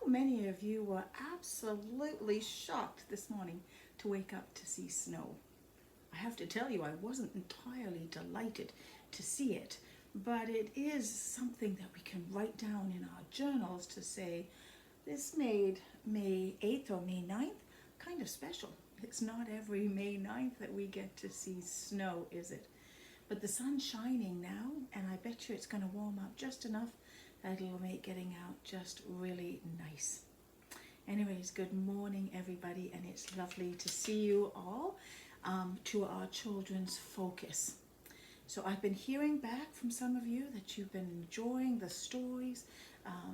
many of you were absolutely shocked this morning to wake up to see snow? I have to tell you, I wasn't entirely delighted to see it, but it is something that we can write down in our journals to say, this made May 8th or May 9th kind of special. It's not every May 9th that we get to see snow, is it? But the sun's shining now, and I bet you it's going to warm up just enough that it'll make getting out just really nice. Anyways, good morning, everybody, and it's lovely to see you all to our children's focus. So I've been hearing back from some of you that you've been enjoying the stories.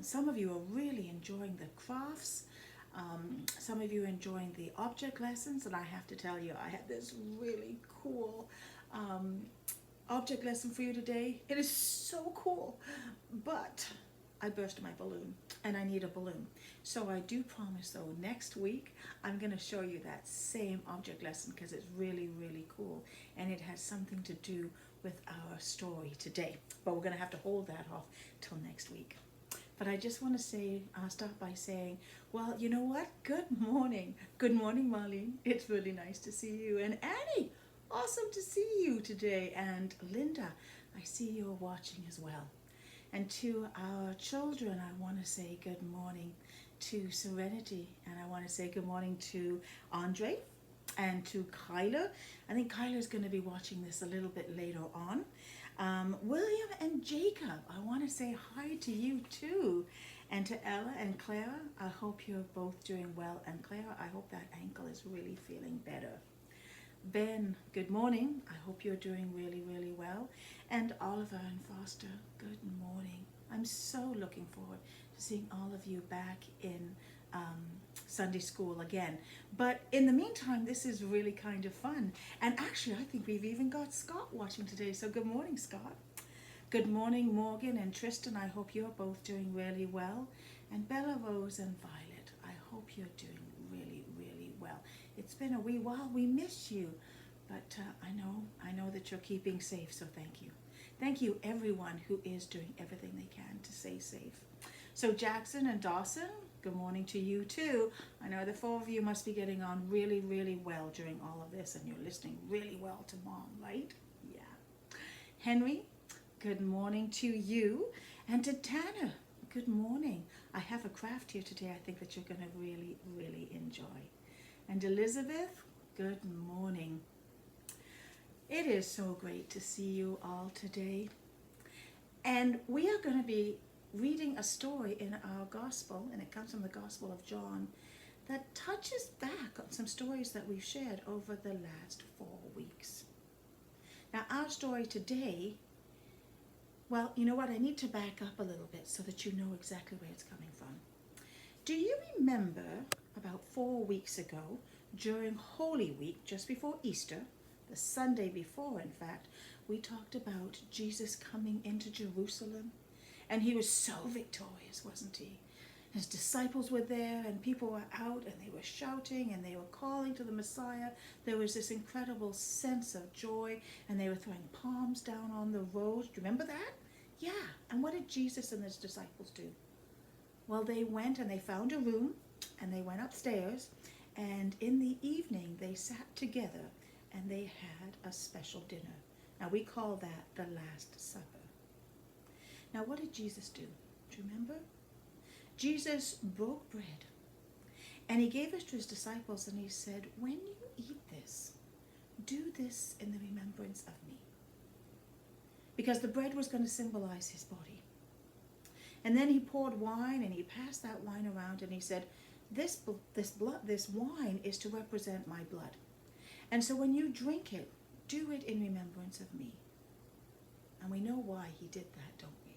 Some of you are really enjoying the crafts. Some of you are enjoying the object lessons, and I have to tell you, I had this really cool object lesson for you today. It is so cool, but I burst my balloon and I need a balloon. So I do promise though, next week I'm going to show you that same object lesson because it's really, really cool and it has something to do with our story today. But we're going to have to hold that off till next week. But I just want to say, start by saying, well, you know what? Good morning. Good morning, Marlene. It's really nice to see you. And Annie, awesome to see you today. And Linda, I see you're watching as well. And to our children, I want to say good morning to Serenity. And I want to say good morning to Andre and to Kyler. I think Kyler's going to be watching this a little bit later on. William and Jacob, I want to say hi to you too. And to Ella and Clara, I hope you're both doing well. And Clara, I hope that ankle is really feeling better. Ben, good morning. I hope you're doing really, really well. And Oliver and Foster, good morning. I'm so looking forward to seeing all of you back in Sunday school again. But in the meantime, this is really kind of fun. And actually, I think we've even got Scott watching today. So good morning, Scott. Good morning, Morgan and Tristan. I hope you're both doing really well. And Bella Rose and Violet, I hope you're doing really, really well. It's been a wee while. We miss you. But I know that you're keeping safe, so thank you. Thank you, everyone who is doing everything they can to stay safe. So Jackson and Dawson, good morning to you too. I know the four of you must be getting on really, really well during all of this, and you're listening really well to Mom, right? Yeah. Henry, good morning to you. And to Tanner, good morning. I have a craft here today I think that you're going to really, really enjoy. And Elizabeth, good morning. It is so great to see you all today. And we are going to be reading a story in our gospel, and it comes from the Gospel of John, that touches back on some stories that we've shared over the last 4 weeks. Now, our story today, well, you know what? I need to back up a little bit so that you know exactly where it's coming from. Do you remember about 4 weeks ago, during Holy Week, just before Easter, the Sunday before, in fact, we talked about Jesus coming into Jerusalem? And he was so victorious, wasn't he? His disciples were there, and people were out, and they were shouting, and they were calling to the Messiah. There was this incredible sense of joy, and they were throwing palms down on the road. Do you remember that? Yeah. And what did Jesus and his disciples do? Well, they went and they found a room, and they went upstairs, and in the evening, they sat together, and they had a special dinner. Now, we call that the Last Supper. Now, what did Jesus do? Do you remember? Jesus broke bread, and he gave it to his disciples, and he said, when you eat this, do this in the remembrance of me. Because the bread was going to symbolize his body. And then he poured wine, and he passed that wine around, and he said, this wine is to represent my blood. And so when you drink it, do it in remembrance of me. And we know why he did that, don't we?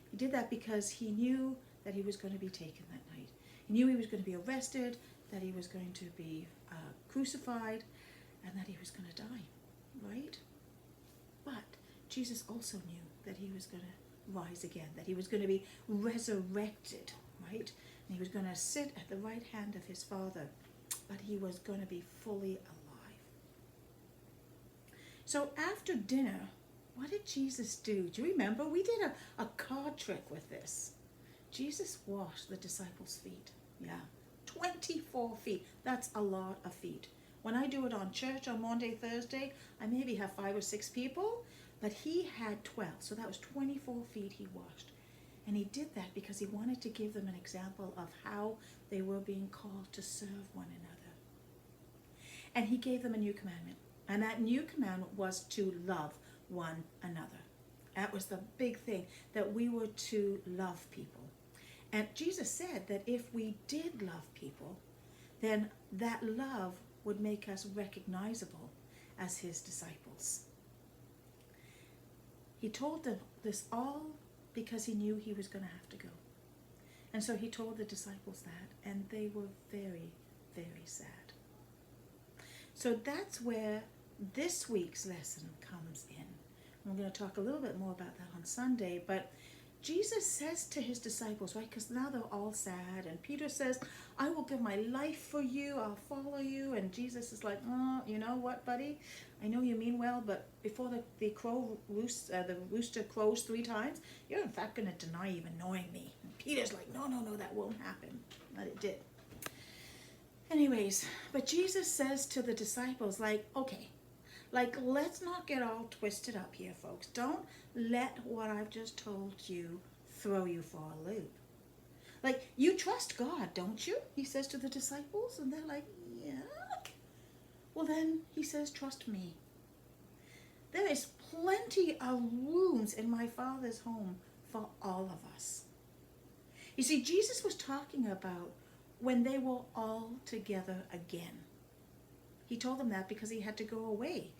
He did that because he knew that he was going to be taken that night. He knew he was going to be arrested, that he was going to be crucified, and that he was going to die, right? But Jesus also knew that he was going to rise again, that he was going to be resurrected, right? And he was going to sit at the right hand of his Father, but he was going to be fully alive. So after dinner, what did Jesus do? Do you remember? We did a card trick with this. Jesus washed the disciples' feet. Yeah, 24 feet. That's a lot of feet. When I do it on church on Monday, Thursday, I maybe have 5 or 6 people, but he had 12. So that was 24 feet he washed. And he did that because he wanted to give them an example of how they were being called to serve one another. And he gave them a new commandment. And that new commandment was to love one another. That was the big thing, that we were to love people. And Jesus said that if we did love people, then that love would make us recognizable as his disciples. He told them this all because he knew he was going to have to go. And so he told the disciples that, and they were very, very sad. So that's where this week's lesson comes in. We're going to talk a little bit more about that on Sunday, but Jesus says to his disciples, right, because now they're all sad, and Peter says, I will give my life for you, I'll follow you, and Jesus is like, oh, you know what, buddy, I know you mean well, but before the rooster crows 3 times, you're in fact going to deny even knowing me. And Peter's like, no, that won't happen. But it did. Anyways, but Jesus says to the disciples, like, okay, like, let's not get all twisted up here, folks. Don't let what I've just told you throw you for a loop. Like, you trust God, don't you? He says to the disciples, and they're like, yeah. Well, then he says, trust me. There is plenty of rooms in my Father's home for all of us. You see, Jesus was talking about when they were all together again. He told them that because he had to go away.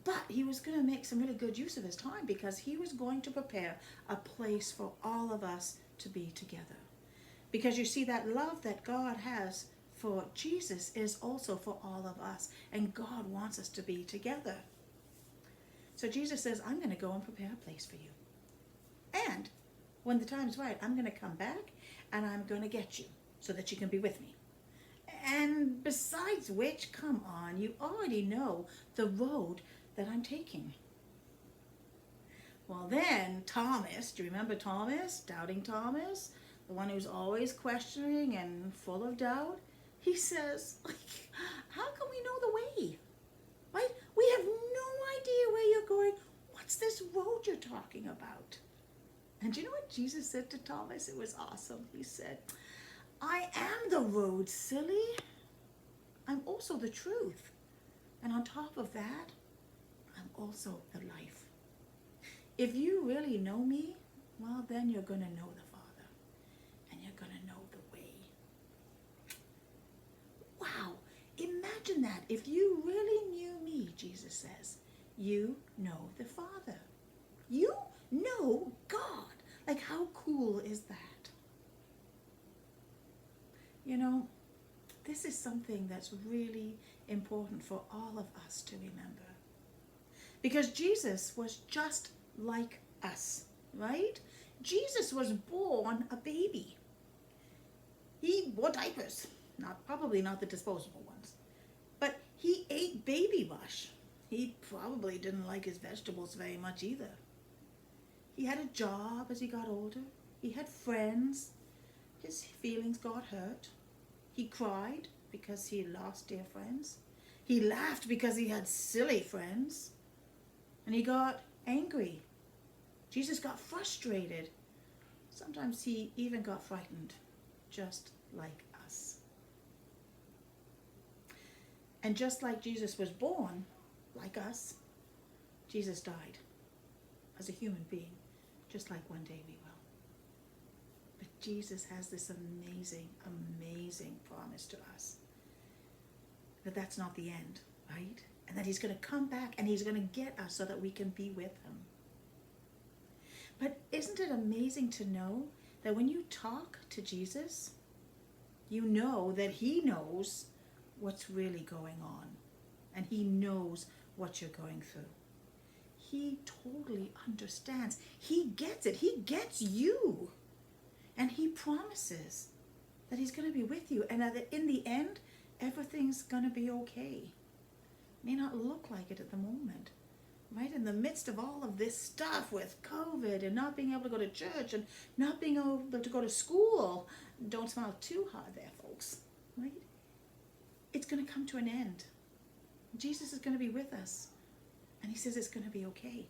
But he was going to make some really good use of his time because he was going to prepare a place for all of us to be together. Because you see, that love that God has for Jesus is also for all of us. And God wants us to be together. So Jesus says, I'm going to go and prepare a place for you. And when the time's right, I'm going to come back and I'm going to get you so that you can be with me. And besides which, come on, you already know the road that I'm taking. Well then, Thomas, do you remember Thomas? Doubting Thomas? The one who's always questioning and full of doubt? He says, like, how can we know the way? Right? We have no idea where you're going. What's this road you're talking about? And do you know what Jesus said to Thomas? It was awesome. He said, I am the road, silly. I'm also the truth. And on top of that, I'm also the life. If you really know me, well, then you're going to know the Father. And you're going to know the way. Wow. Imagine that. If you really knew me, Jesus says, you know the Father. You know God. Like, how cool is that? You know, this is something that's really important for all of us to remember. Because Jesus was just like us, right? Jesus was born a baby. He wore diapers, probably not the disposable ones, but he ate baby mush. He probably didn't like his vegetables very much either. He had a job as he got older. He had friends. His feelings got hurt. He cried because he lost dear friends. He laughed because he had silly friends. And he got angry. Jesus got frustrated. Sometimes he even got frightened, just like us. And just like Jesus was born, like us, Jesus died as a human being, just like one day we will. But Jesus has this amazing, amazing promise to us that that's not the end, right? And that he's going to come back and he's going to get us so that we can be with him. But isn't it amazing to know that when you talk to Jesus, you know that he knows what's really going on. And he knows what you're going through. He totally understands. He gets it. He gets you. And he promises that he's going to be with you. And that in the end, everything's going to be okay. May not look like it at the moment, right in the midst of all of this stuff with COVID and not being able to go to church and not being able to go to school. Don't smile too hard there, folks, right? It's going to come to an end. Jesus is going to be with us, and he says it's going to be okay,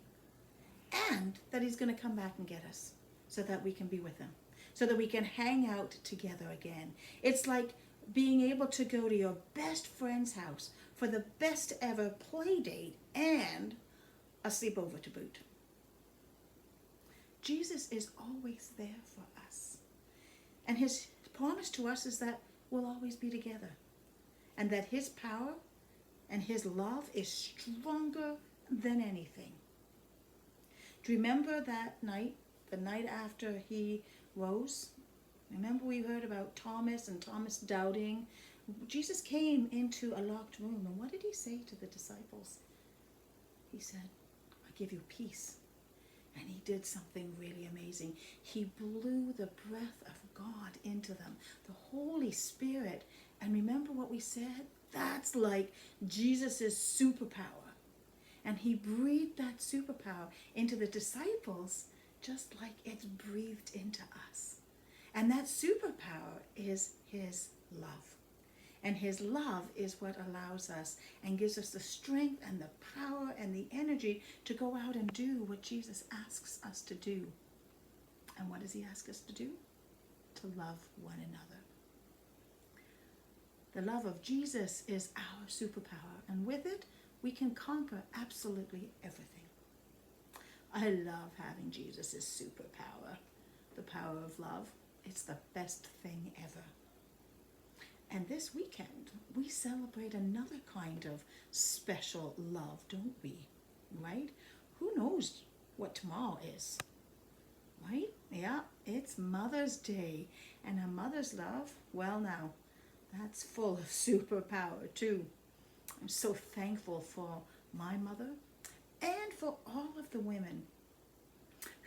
and that he's going to come back and get us so that we can be with him, so that we can hang out together again. It's like being able to go to your best friend's house for the best ever play date and a sleepover to boot. Jesus is always there for us. And his promise to us is that we'll always be together. And that his power and his love is stronger than anything. Do you remember that night, the night after he rose? Remember we heard about Thomas and Thomas doubting? Jesus came into a locked room, and what did he say to the disciples? He said, I give you peace. And he did something really amazing. He blew the breath of God into them, the Holy Spirit. And remember what we said? That's like Jesus' superpower. And he breathed that superpower into the disciples just like it's breathed into us. And that superpower is his love. And his love is what allows us and gives us the strength and the power and the energy to go out and do what Jesus asks us to do. And what does he ask us to do? To love one another. The love of Jesus is our superpower, and with it, we can conquer absolutely everything. I love having Jesus' superpower, the power of love. It's the best thing ever. And this weekend, we celebrate another kind of special love, don't we? Right? Who knows what tomorrow is? Right? Yeah, it's Mother's Day. And a mother's love, well now, that's full of superpower too. I'm so thankful for my mother and for all of the women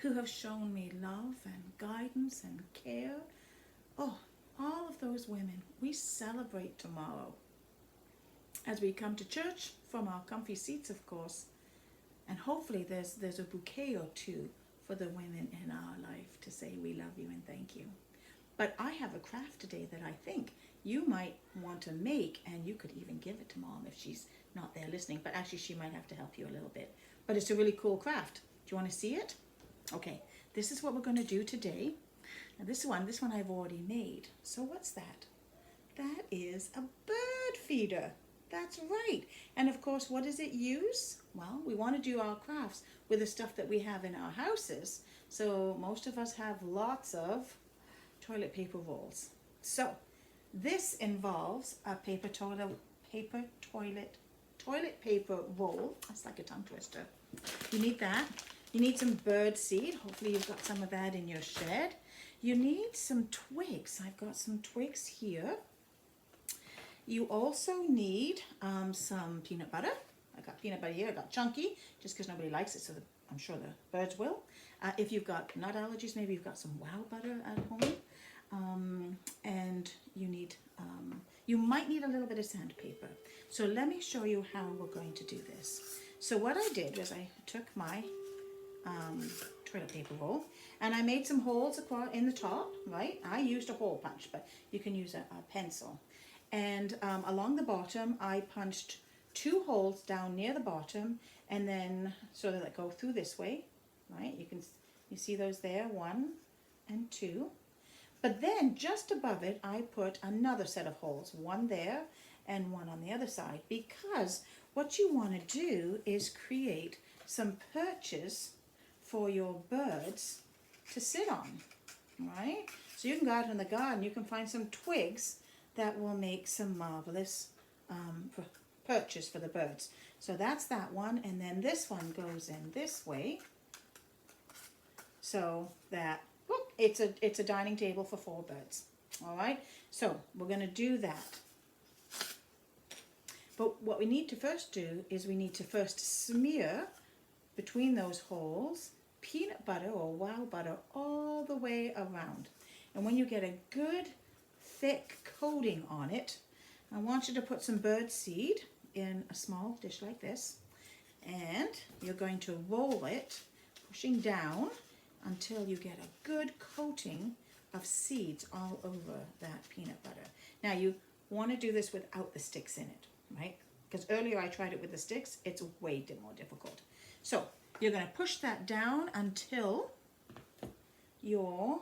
who have shown me love and guidance and care. Oh, all of those women, we celebrate tomorrow as we come to church from our comfy seats, of course. And hopefully there's a bouquet or two for the women in our life to say we love you and thank you. But I have a craft today that I think you might want to make, and you could even give it to Mom if she's not there listening. But actually, she might have to help you a little bit. But it's a really cool craft. Do you want to see it? Okay, this is what we're going to do today. Now this one I've already made. So what's that? That is a bird feeder. That's right. And of course, what does it use? Well, we want to do our crafts with the stuff that we have in our houses. So most of us have lots of toilet paper rolls. So this involves a toilet paper roll. That's like a tongue twister. You need that. You need some bird seed. Hopefully you've got some of that in your shed. You need some twigs. I've got some twigs here. You also need some peanut butter. I got peanut butter here. I got chunky, just because nobody likes it, so I'm sure the birds will. If you've got nut allergies, maybe you've got some wow butter at home. And you might need a little bit of sandpaper. So let me show you how we're going to do this. So what I did was I took my toilet paper roll and I made some holes in the top, right? I used a hole punch, but you can use a pencil. And along the bottom, I punched 2 holes down near the bottom, and then so that go through this way, right? You see those there, 1 and 2. But then just above it, I put another set of holes, 1 there and 1 on the other side, because what you want to do is create some perches for your birds to sit on, right? So you can go out in the garden, you can find some twigs that will make some marvelous perches for the birds. So that's that one, and then this one goes in this way, so that it's a dining table for 4 birds. All right, so we're going to do that. But what we need to first do is we need to first smear between those holes peanut butter or wow butter all the way around. And when you get a good thick coating on it, I want you to put some bird seed in a small dish like this. And you're going to roll it, pushing down until you get a good coating of seeds all over that peanut butter. Now you want to do this without the sticks in it, right? Because earlier I tried it with the sticks. It's way more difficult. So you're going to push that down until your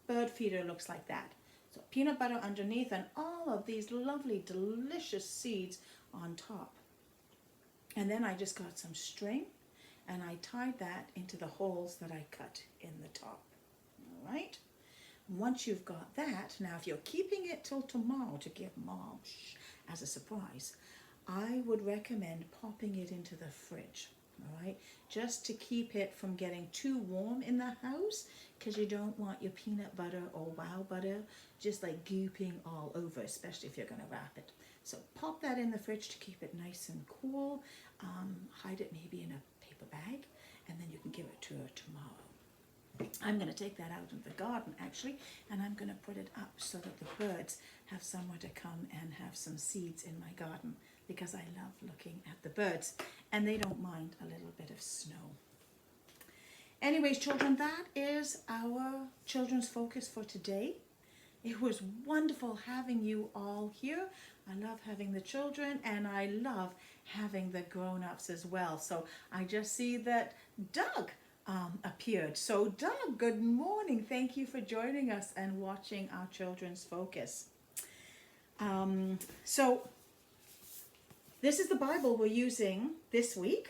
bird feeder looks like that. So peanut butter underneath and all of these lovely, delicious seeds on top. And then I just got some string and I tied that into the holes that I cut in the top. All right. Once you've got that, now if you're keeping it till tomorrow to give Mom as a surprise, I would recommend popping it into the fridge. All right, just to keep it from getting too warm in the house, because you don't want your peanut butter or wow butter just like gooping all over, especially if you're going to wrap it. So pop that in the fridge to keep it nice and cool. Hide it maybe in a paper bag, and then you can give it to her tomorrow. I'm going to take that out in the garden actually, and I'm going to put it up so that the birds have somewhere to come and have some seeds in my garden, because I love looking at the birds and they don't mind a little bit of snow. Anyways, children, that is our children's focus for today. It was wonderful having you all here. I love having the children and I love having the grown-ups as well. So I just see that Doug appeared. So Doug, good morning. Thank you for joining us and watching our children's focus. So this is the Bible we're using this week.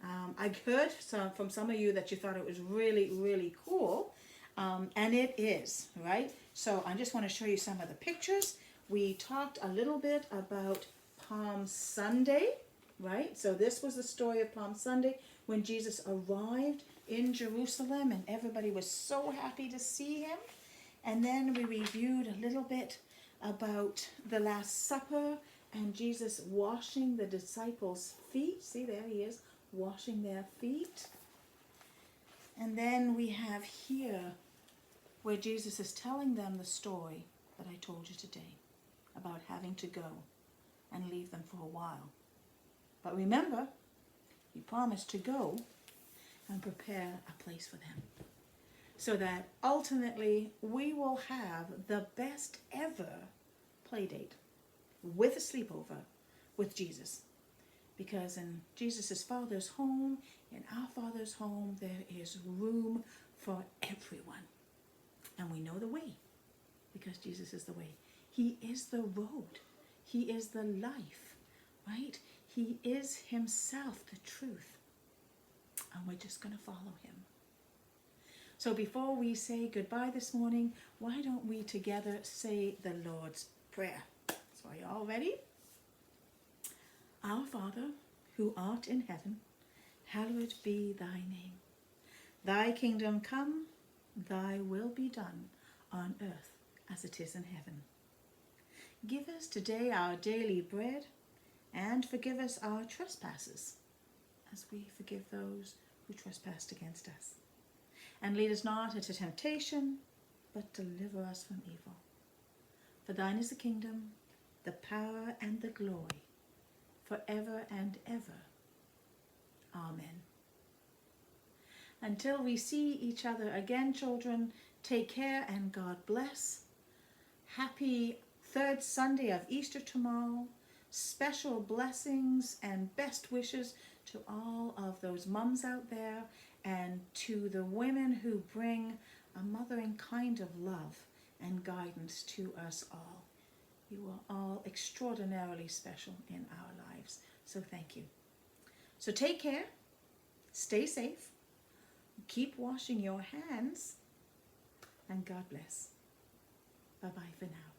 I heard from some of you that you thought it was really, really cool. And it is, right? So I just want to show you some of the pictures. We talked a little bit about Palm Sunday, right? So this was the story of Palm Sunday when Jesus arrived in Jerusalem and everybody was so happy to see him. And then we reviewed a little bit about the Last Supper and Jesus washing the disciples' feet. See, there he is, washing their feet. And then we have here where Jesus is telling them the story that I told you today about having to go and leave them for a while. But remember, he promised to go and prepare a place for them, so that ultimately we will have the best ever play date with a sleepover with Jesus. Because in Jesus' Father's home, in our Father's home, there is room for everyone. And we know the way, because Jesus is the way. He is the road. He is the life, right? He is himself the truth. And we're just going to follow him. So before we say goodbye this morning, why don't we together say the Lord's Prayer? So are you all ready? Our Father, who art in heaven, hallowed be thy name. Thy kingdom come, thy will be done on earth as it is in heaven. Give us today our daily bread, and forgive us our trespasses, as we forgive those who trespass against us. And lead us not into temptation, but deliver us from evil. For thine is the kingdom, the power, and the glory, forever and ever. Amen. Until we see each other again, children, take care and God bless. Happy third Sunday of Easter tomorrow. Special blessings and best wishes to all of those mums out there and to the women who bring a mothering kind of love and guidance to us all. You are all extraordinarily special in our lives. So thank you. So take care, stay safe, keep washing your hands, and God bless. Bye-bye for now.